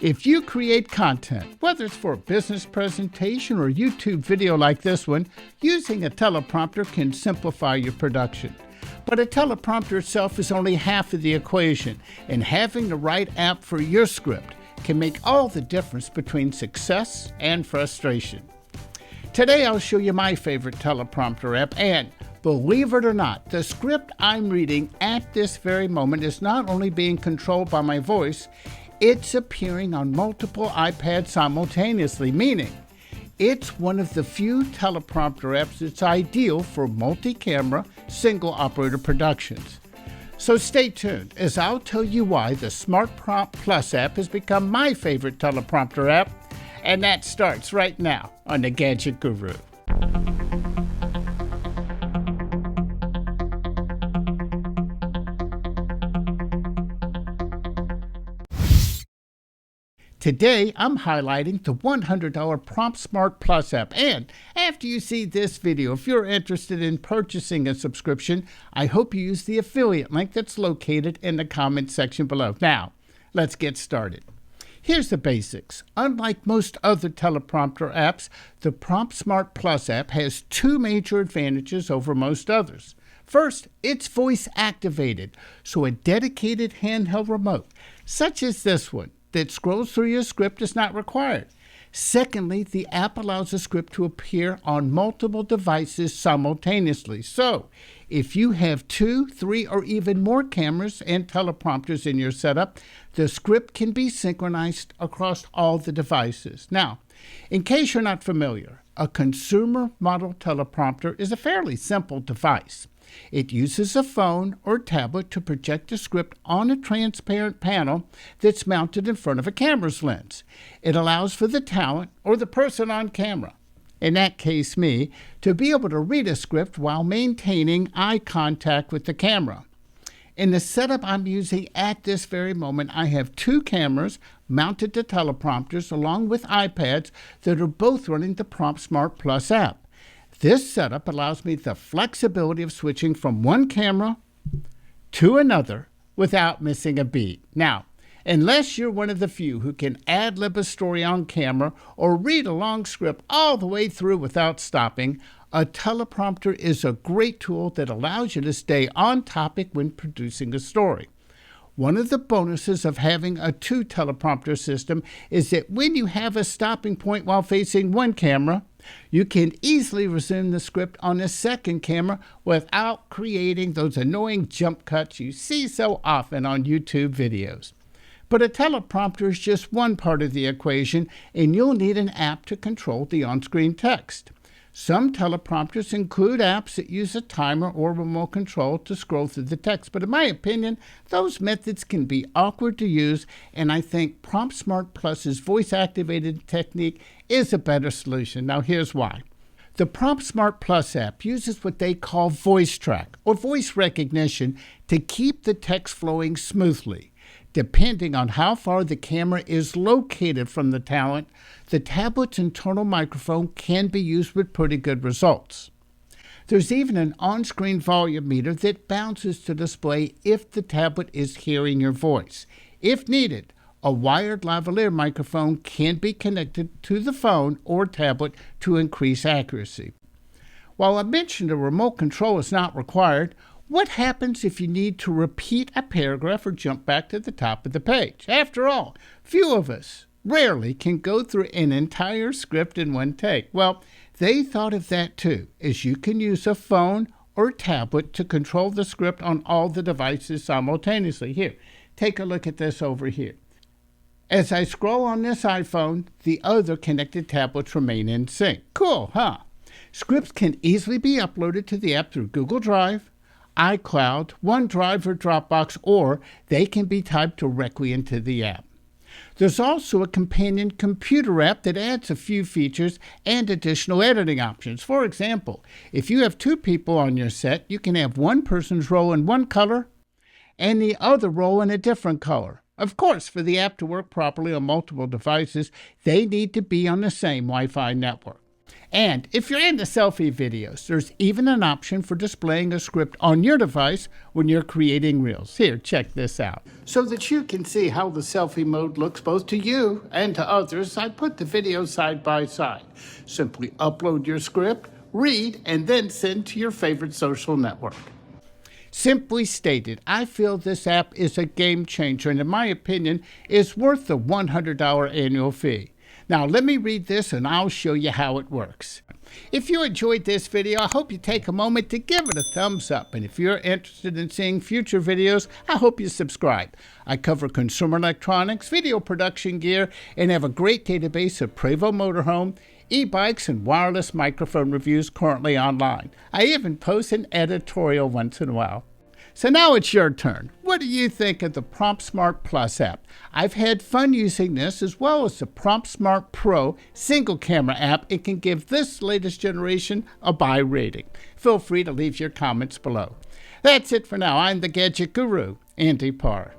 If you create content, whether it's for a business presentation or a YouTube video like this one, using a teleprompter can simplify your production. But a teleprompter itself is only half of the equation, and having the right app for your script can make all the difference between success and frustration. Today I'll show you my favorite teleprompter app, and believe it or not, the script I'm reading at this very moment is not only being controlled by my voice, it's appearing on multiple iPads simultaneously, meaning it's one of the few teleprompter apps that's ideal for multi-camera, single-operator productions. So stay tuned as I'll tell you why the PromptSmart Plus app has become my favorite teleprompter app, and that starts right now on the Gadget Guru. Today, I'm highlighting the $100 PromptSmart Plus app, and after you see this video, if you're interested in purchasing a subscription, I hope you use the affiliate link that's located in the comment section below. Now, let's get started. Here's the basics. Unlike most other teleprompter apps, the PromptSmart Plus app has two major advantages over most others. First, it's voice activated, so a dedicated handheld remote, such as this one, that scrolls through your script is not required. Secondly, the app allows the script to appear on multiple devices simultaneously. So, if you have 2, 3, or even more cameras and teleprompters in your setup, the script can be synchronized across all the devices. Now, in case you're not familiar, a consumer model teleprompter is a fairly simple device. It uses a phone or tablet to project a script on a transparent panel that's mounted in front of a camera's lens. It allows for the talent or the person on camera, in that case me, to be able to read a script while maintaining eye contact with the camera. In the setup I'm using at this very moment, I have 2 cameras mounted to teleprompters along with iPads that are both running the PromptSmart Plus app. This setup allows me the flexibility of switching from one camera to another without missing a beat. Now, unless you're one of the few who can ad-lib a story on camera or read a long script all the way through without stopping, a teleprompter is a great tool that allows you to stay on topic when producing a story. One of the bonuses of having a 2 teleprompter system is that when you have a stopping point while facing one camera, you can easily resume the script on the second camera without creating those annoying jump cuts you see so often on YouTube videos. But a teleprompter is just one part of the equation, and you'll need an app to control the on-screen text. Some teleprompters include apps that use a timer or remote control to scroll through the text, but in my opinion, those methods can be awkward to use, and I think PromptSmart Plus's voice-activated technique is a better solution. Now here's why. The PromptSmart Plus app uses what they call voice track, or voice recognition, to keep the text flowing smoothly. Depending on how far the camera is located from the talent, the tablet's internal microphone can be used with pretty good results. There's even an on-screen volume meter that bounces to display if the tablet is hearing your voice. If needed, a wired lavalier microphone can be connected to the phone or tablet to increase accuracy. While I mentioned a remote control is not required, what happens if you need to repeat a paragraph or jump back to the top of the page? After all, few of us rarely can go through an entire script in one take. Well, they thought of that too, as you can use a phone or tablet to control the script on all the devices simultaneously. Here, take a look at this over here. As I scroll on this iPhone, the other connected tablets remain in sync. Cool, huh? Scripts can easily be uploaded to the app through Google Drive, iCloud, OneDrive, or Dropbox, or they can be typed directly into the app. There's also a companion computer app that adds a few features and additional editing options. For example, if you have 2 people on your set, you can have one person's role in one color and the other role in a different color. Of course, for the app to work properly on multiple devices, they need to be on the same Wi-Fi network. And if you're into selfie videos, there's even an option for displaying a script on your device when you're creating reels. Here, check this out. So that you can see how the selfie mode looks both to you and to others, I put the video side by side. Simply upload your script, read, and then send to your favorite social network. Simply stated, I feel this app is a game changer and in my opinion is worth the $100 annual fee. Now let me read this and I'll show you how it works. If you enjoyed this video, I hope you take a moment to give it a thumbs up. And if you're interested in seeing future videos, I hope you subscribe. I cover consumer electronics, video production gear, and have a great database of Prevost motorhome, e-bikes, and wireless microphone reviews currently online. I even post an editorial once in a while. So now it's your turn. What do you think of the PromptSmart Plus app? I've had fun using this as well as the PromptSmart Pro single camera app. It can give this latest generation a buy rating. Feel free to leave your comments below. That's it for now. I'm the Gadget Guru, Andy Parr.